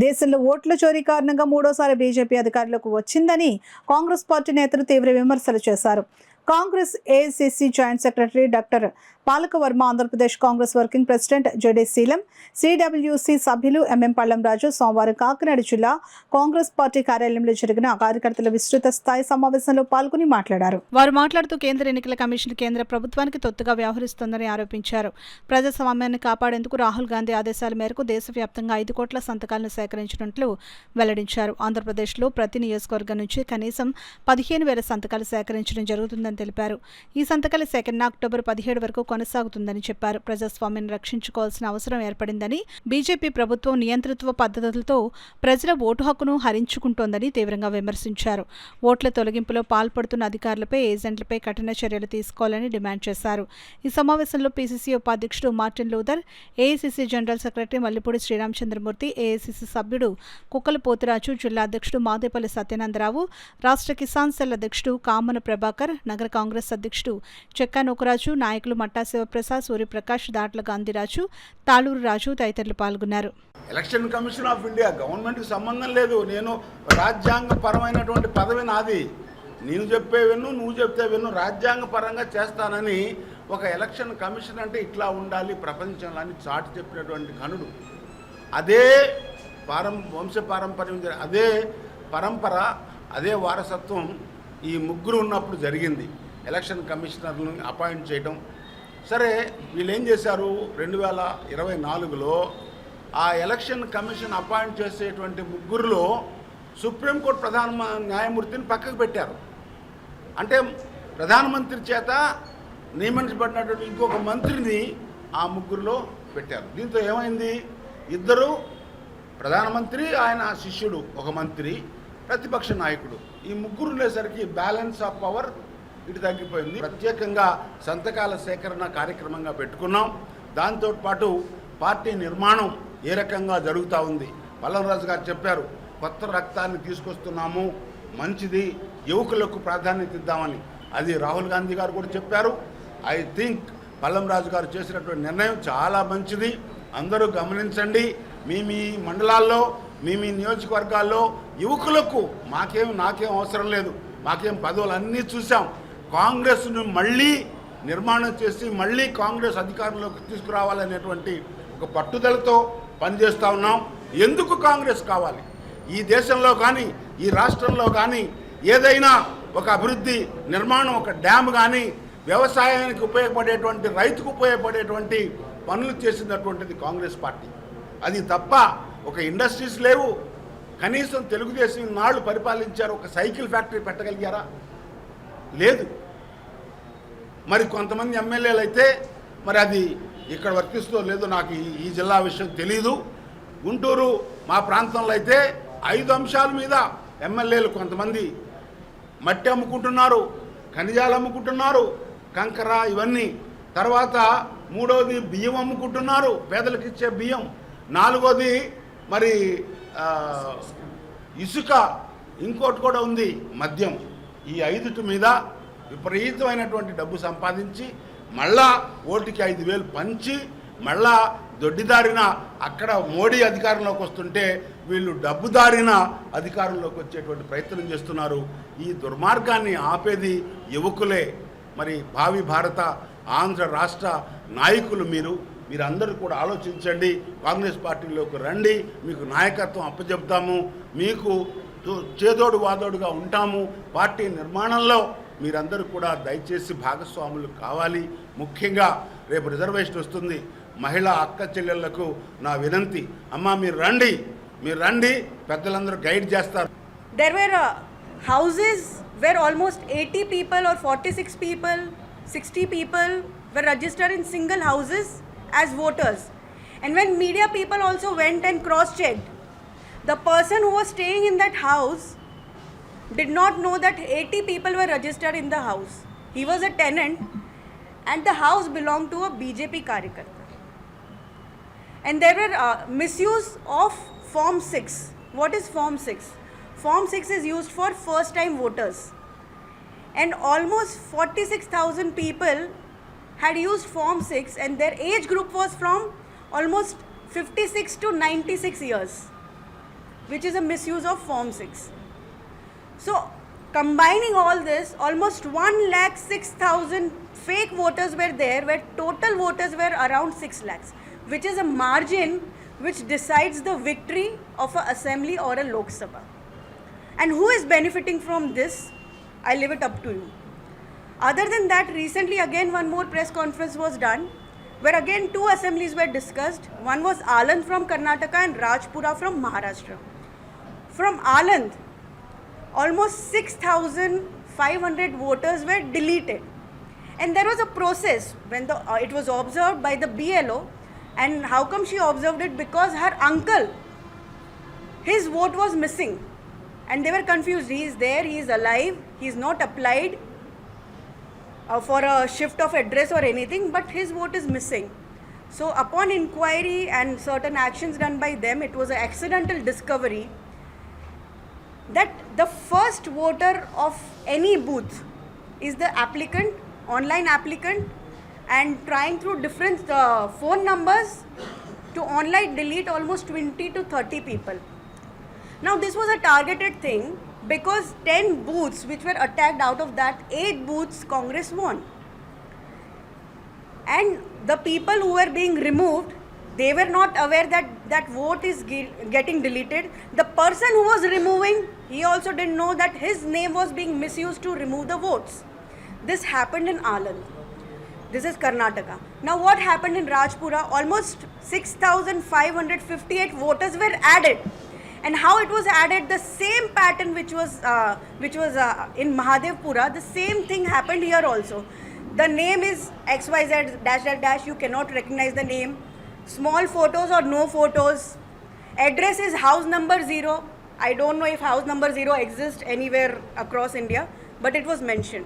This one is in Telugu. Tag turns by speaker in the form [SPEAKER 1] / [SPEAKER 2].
[SPEAKER 1] దేశంలో ఓట్ల చోరీ కారణంగా మూడోసారి బీజేపీ అధికారంలోకి వచ్చిందని కాంగ్రెస్ పార్టీ నేతలు తీవ్ర విమర్శలు చేశారు. Congress AICC joint secretary doctor Palakavarma, Andhra Pradesh Congress working president JD Seelam, CWC సభ్యులు ఎంఎం పల్లంరాజు సోమవారం కాకినాడ జిల్లా కాంగ్రెస్ పార్టీ కార్యాలయంలో జరిగిన కార్యకర్తల విస్తృత స్థాయి సమావేశంలో పాల్గొని మాట్లాడారు. వారు మాట్లాడుతూ కేంద్ర ఎన్నికల కమిషన్ కేంద్ర ప్రభుత్వానికి తొత్తుగా వ్యవహరిస్తోందని ఆరోపించారు. ప్రజాస్వామ్యాన్ని కాపాడేందుకు రాహుల్ గాంధీ ఆదేశాల మేరకు దేశవ్యాప్తంగా 5 కోట్ల సంతకాలను సేకరించినట్లు వెల్లడించారు. ఆంధ్రప్రదేశ్లో ప్రతి నియోజకవర్గం నుంచి కనీసం 15,000 సంతకాలు సేకరించడం జరుగుతుందని తెలిపారు. ఈ సంతకాల సేకరణ అక్టోబర్ 17 వరకు కొనసాగుతుందని చెప్పారు. ప్రజాస్వామ్యాన్ని రక్షించుకోవాల్సిన అవసరం ఏర్పడిందని, బీజేపీ ప్రభుత్వం నియంతృత్వ పద్ధతులతో ప్రజల ఓటు హక్కును హరించుకుంటోందని తీవ్రంగా విమర్శించారు. ఓట్ల తొలగింపులో పాల్పడుతున్న అధికారులపై, ఏజెంట్లపై కఠిన చర్యలు తీసుకోవాలని డిమాండ్ చేశారు. ఈ సమావేశంలో పీసీసీ ఉపాధ్యక్షుడు Martin Luther, AICC general secretary Mallipudi Sriramachandramurthy, AICC సభ్యుడు కుక్కల పోతురాజు, జిల్లా అధ్యక్షుడు మాదేపల్లి సత్యనందరావు, రాష్ట్ర కిసాన్ సెల్ అధ్యక్షుడు కామన ప్రభాకర్, నగర కాంగ్రెస్ అధ్యక్షుడు చెక్కా నూకరాజు, నాయకులు మట్టా శివప్రసాద్, సూర్యప్రకాష్, దాట్ల గాంధీరాజు, తాళూరు రాజు తదితరులు పాల్గొన్నారు.
[SPEAKER 2] ఎలక్షన్ కమిషన్ ఆఫ్ ఇండియా గవర్నమెంట్కి సంబంధం లేదు. నేను రాజ్యాంగపరమైనటువంటి పదవి నాది. నేను చెప్పే విన్ను, నువ్వు చెప్తే విన్ను, రాజ్యాంగపరంగా చేస్తానని ఒక ఎలక్షన్ కమిషన్ అంటే ఇట్లా ఉండాలి ప్రపంచంలో అని చాటి చెప్పినటువంటి ఘనుడు. అదే వంశపారంపర్యం, అదే పరంపర, అదే వారసత్వం ఈ ముగ్గురు ఉన్నప్పుడు జరిగింది. ఎలక్షన్ కమిషనర్లను అపాయింట్ చేయడం. సరే, వీళ్ళు ఏం చేశారు, 2024లో ఆ ఎలక్షన్ కమిషన్ అపాయింట్ చేసేటువంటి ముగ్గురులో సుప్రీంకోర్టు ప్రధాన న్యాయమూర్తిని పక్కకు పెట్టారు. అంటే ప్రధానమంత్రి చేత నియమించబడినటువంటి ఇంకొక మంత్రిని ఆ ముగ్గురులో పెట్టారు. దీంతో ఏమైంది, ఇద్దరు ప్రధానమంత్రి, ఆయన శిష్యుడు ఒక మంత్రి, ప్రతిపక్ష నాయకుడు, ఈ ముగ్గురు ఉండేసరికి బ్యాలెన్స్ ఆఫ్ పవర్ ఇటు తగ్గిపోయింది. ప్రత్యేకంగా సంతకాల సేకరణ కార్యక్రమంగా పెట్టుకున్నాం. దాంతోపాటు పార్టీ నిర్మాణం ఏ రకంగా జరుగుతూ ఉంది. పల్లంరాజు గారు చెప్పారు, కొత్త రక్తాన్ని తీసుకొస్తున్నాము, మంచిది, యువకులకు ప్రాధాన్యత ఇద్దామని. అది రాహుల్ గాంధీ గారు కూడా చెప్పారు. ఐ థింక్ పల్లంరాజు గారు చేసినటువంటి నిర్ణయం చాలా మంచిది. అందరూ గమనించండి. మీ మండలాల్లో, మీ నియోజకవర్గాల్లో యువకులకు నాకేం అవసరం లేదు, మాకేం పదవులు అన్నీ చూసాం. కాంగ్రెస్ను మళ్ళీ నిర్మాణం చేసి మళ్ళీ కాంగ్రెస్ అధికారంలోకి తీసుకురావాలనేటువంటి ఒక పట్టుదలతో పనిచేస్తూ ఉన్నాం. ఎందుకు కాంగ్రెస్ కావాలి? ఈ దేశంలో కానీ, ఈ రాష్ట్రంలో కానీ ఏదైనా ఒక అభివృద్ధి నిర్మాణం, ఒక డ్యామ్ కానీ, వ్యవసాయానికి ఉపయోగపడేటువంటి, రైతుకు ఉపయోగపడేటువంటి పనులు చేసినటువంటిది కాంగ్రెస్ పార్టీ. అది తప్ప ఒక ఇండస్ట్రీస్ లేవు. కనీసం తెలుగుదేశం నాళ్ళు పరిపాలించారు, ఒక సైకిల్ ఫ్యాక్టరీ పెట్టగలిగారా? లేదు. మరి కొంతమంది ఎమ్మెల్యేలు అయితే మరి అది ఇక్కడ వర్తిస్తో లేదో నాకు ఈ జిల్లా విషయం తెలీదు. గుంటూరు మా ప్రాంతంలో అయితే 5 అంశాల మీద ఎమ్మెల్యేలు కొంతమంది మట్టి అమ్ముకుంటున్నారు, ఖనిజాలు అమ్ముకుంటున్నారు, కంకర ఇవన్నీ. తర్వాత 3వది బియ్యం అమ్ముకుంటున్నారు, పేదలకు ఇచ్చే బియ్యం. 4వది మరి ఇసుక, ఇంకోటి కూడా ఉంది, మద్యం. ఈ 5 మీద విపరీతమైనటువంటి డబ్బు సంపాదించి మళ్ళా ఓటుకి 5,000 పంచి మళ్ళా దొడ్డిదారిన అక్కడ మోడీ అధికారంలోకి వస్తుంటే వీళ్ళు డబ్బుదారిన అధికారంలోకి వచ్చేటువంటి ప్రయత్నం చేస్తున్నారు. ఈ దుర్మార్గాన్ని ఆపేది యువకులే. మరి భావి భారత ఆంధ్ర రాష్ట్ర నాయకులు మీరందరూ కూడా ఆలోచించండి. కాంగ్రెస్ పార్టీలోకి రండి, మీకు నాయకత్వం అప్పచెప్తాము, మీకు చేదోడు వాదోడుగా ఉంటాము. పార్టీ నిర్మాణంలో మీరందరూ కూడా దయచేసి భాగస్వాములు కావాలి. ముఖ్యంగా రేపు రిజర్వేషన్ వస్తుంది. మహిళా అక్క చెల్లెళ్లకు నా వినంతి, అమ్మ మీరు రండి, పెద్దలందరూ గైడ్ చేస్తారు.
[SPEAKER 3] There were houses where almost 80 people or 46 people, 60 people were registered in single houses as voters. And when media people also went and cross-checked, the person who was staying in that house did not know that 80 people were registered in the house. He was a tenant and the house belonged to a BJP karyakarta. And there were misuse of Form 6. What is Form 6? Form 6 is used for first time voters. And almost 46,000 people had used Form 6 and their age group was from almost 56 to 96 years. which is a misuse of Form 6. So, combining all this, almost 1,06,000 fake voters were there, where total voters were around 6 lakhs, which is a margin which decides the victory of an assembly or a Lok Sabha. And who is benefiting from this? I leave it up to you. Other than that, recently again one more press conference was done, where again two assemblies were discussed. One was Aland from Karnataka and Rajpura from Maharashtra. From Aland, almost 6,500 voters were deleted. And there was a process when it was observed by the BLO. And how come she observed it? Because her uncle, his vote was missing. And they were confused. He is there, he is alive, he is not applied for a shift of address or anything, but his vote is missing. So upon inquiry and certain actions done by them, it was an accidental discovery that the first voter of any booth is the applicant, online applicant, and trying through different phone numbers to online delete almost 20 to 30 people. Now this was a targeted thing because 10 booths which were attacked, out of that 8 booths Congress won. And the people who were being removed, they were not aware that that vote is getting deleted. The person who was removing, he also didn't know that his name was being misused to remove the votes. This happened in Aland. This is Karnataka. Now what happened in Rajpura? Almost 6,558 voters were added. And how it was added, the same pattern which was in Mahadevpura, the same thing happened here also. The name is XYZ dash dash dash, you cannot recognize the name. Small photos or no photos. Address is house number 0. I don't know if house number 0 exists anywhere across India, but it was mentioned.